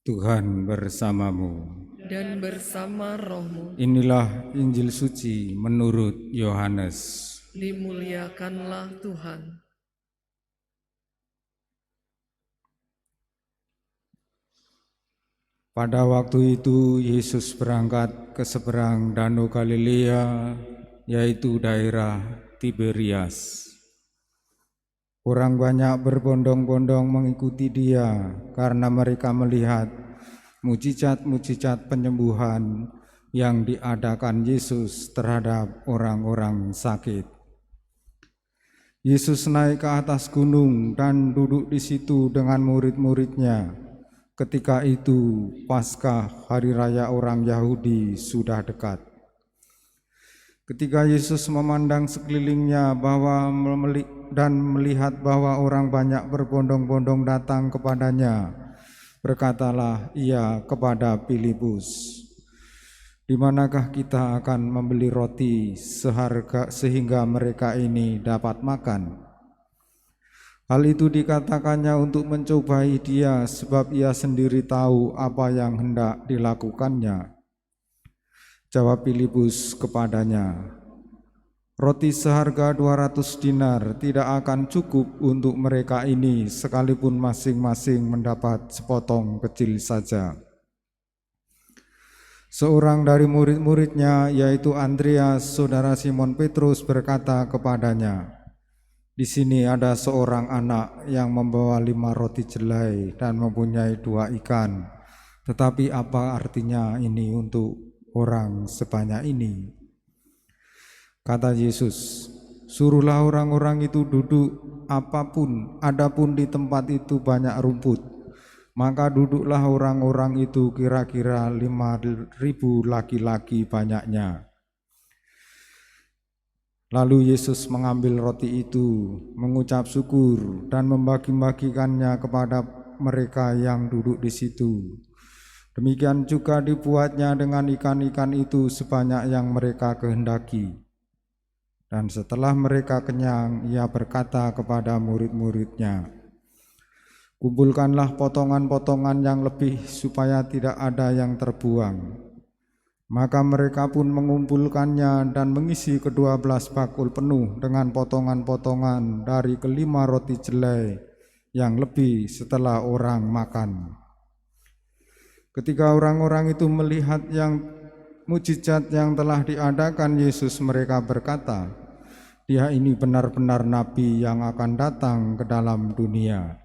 Tuhan bersamamu. Dan bersama rohmu. Inilah Injil suci menurut Yohanes. Dimuliakanlah Tuhan. Pada waktu itu Yesus berangkat ke seberang Danau Galilea, yaitu daerah Tiberias. Orang banyak berbondong-bondong mengikuti Dia karena mereka melihat mujizat-mujizat penyembuhan yang diadakan Yesus terhadap orang-orang sakit. Yesus naik ke atas gunung dan duduk di situ dengan murid-muridnya. Ketika itu Paskah, hari raya orang Yahudi, sudah dekat. Ketika Yesus memandang sekelilingnya dan melihat bahwa orang banyak berbondong-bondong datang kepadanya, berkatalah Ia kepada Filipus, "Di manakah kita akan membeli roti seharga sehingga mereka ini dapat makan?" Hal itu dikatakannya untuk mencobai Dia, sebab Ia sendiri tahu apa yang hendak dilakukannya. Jawab Filipus kepadanya, "Roti seharga 200 dinar tidak akan cukup untuk mereka ini, sekalipun masing-masing mendapat sepotong kecil saja." Seorang dari murid-muridnya, yaitu Andreas, saudara Simon Petrus, berkata kepadanya, "Di sini ada seorang anak yang membawa 5 roti jelai dan mempunyai 2 ikan. Tetapi apa artinya ini untuk orang sebanyak ini?" Kata Yesus, "Suruhlah orang-orang itu duduk, adapun di tempat itu banyak rumput, maka duduklah orang-orang itu kira-kira 5.000 laki-laki banyaknya." Lalu Yesus mengambil roti itu, mengucap syukur dan membagi-bagikannya kepada mereka yang duduk di situ. Demikian juga dibuatnya dengan ikan-ikan itu sebanyak yang mereka kehendaki. Dan setelah mereka kenyang, Ia berkata kepada murid-muridnya, "Kumpulkanlah potongan-potongan yang lebih supaya tidak ada yang terbuang." Maka mereka pun mengumpulkannya dan mengisi ke-12 bakul penuh dengan potongan-potongan dari ke-5 roti jelai yang lebih setelah orang makan. Ketika orang-orang itu melihat mujizat yang telah diadakan Yesus, mereka berkata, "Dia ini benar-benar nabi yang akan datang ke dalam dunia."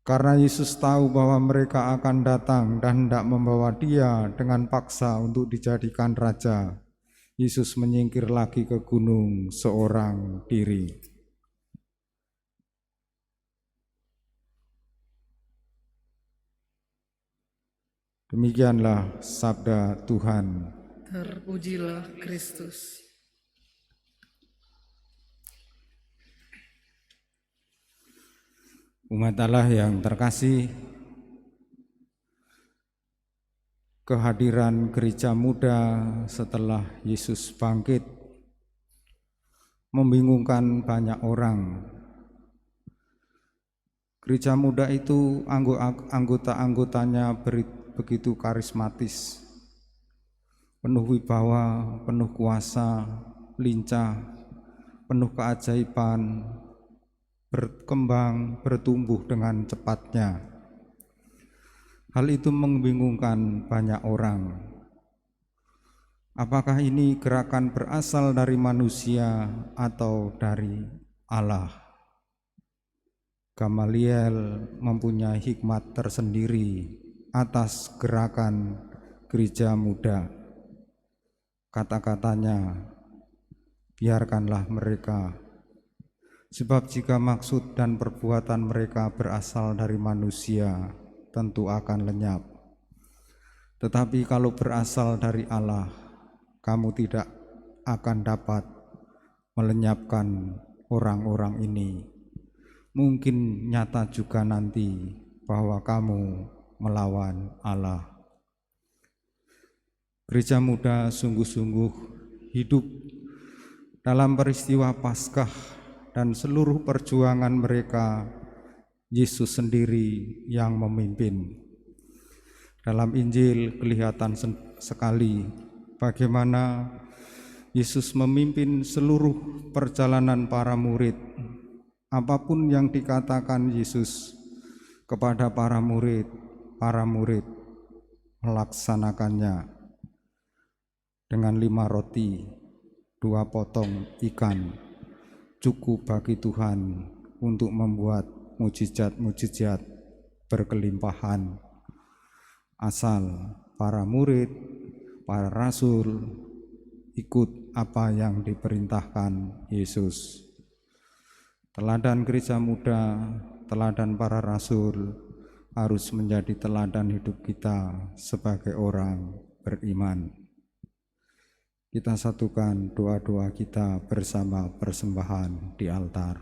Karena Yesus tahu bahwa mereka akan datang dan hendak membawa Dia dengan paksa untuk dijadikan raja, Yesus menyingkir lagi ke gunung seorang diri. Demikianlah sabda Tuhan. Terpujilah Kristus. Umat Allah yang terkasih, kehadiran gereja muda setelah Yesus bangkit membingungkan banyak orang. Gereja muda itu anggota-anggotanya begitu karismatis, penuh wibawa, penuh kuasa, lincah, penuh keajaiban, berkembang, bertumbuh dengan cepatnya. Hal itu membingungkan banyak orang. Apakah ini gerakan berasal dari manusia atau dari Allah? Gamaliel mempunyai hikmat tersendiri atas gerakan gereja muda. Kata-katanya, "Biarkanlah mereka, sebab jika maksud dan perbuatan mereka berasal dari manusia, tentu akan lenyap. Tetapi kalau berasal dari Allah, kamu tidak akan dapat melenyapkan orang-orang ini. Mungkin nyata juga nanti bahwa kamu melawan Allah." Gereja muda sungguh-sungguh hidup dalam peristiwa Paskah, dan seluruh perjuangan mereka Yesus sendiri yang memimpin. Dalam Injil kelihatan sekali bagaimana Yesus memimpin seluruh perjalanan para murid. Apapun yang dikatakan Yesus kepada para murid melaksanakannya. Dengan 5 roti, 2 potong ikan, cukup bagi Tuhan untuk membuat mujizat-mujizat berkelimpahan. Asal para murid, para rasul ikut apa yang diperintahkan Yesus. Teladan gereja muda, teladan para rasul harus menjadi teladan hidup kita sebagai orang beriman. Kita satukan doa-doa kita bersama persembahan di altar.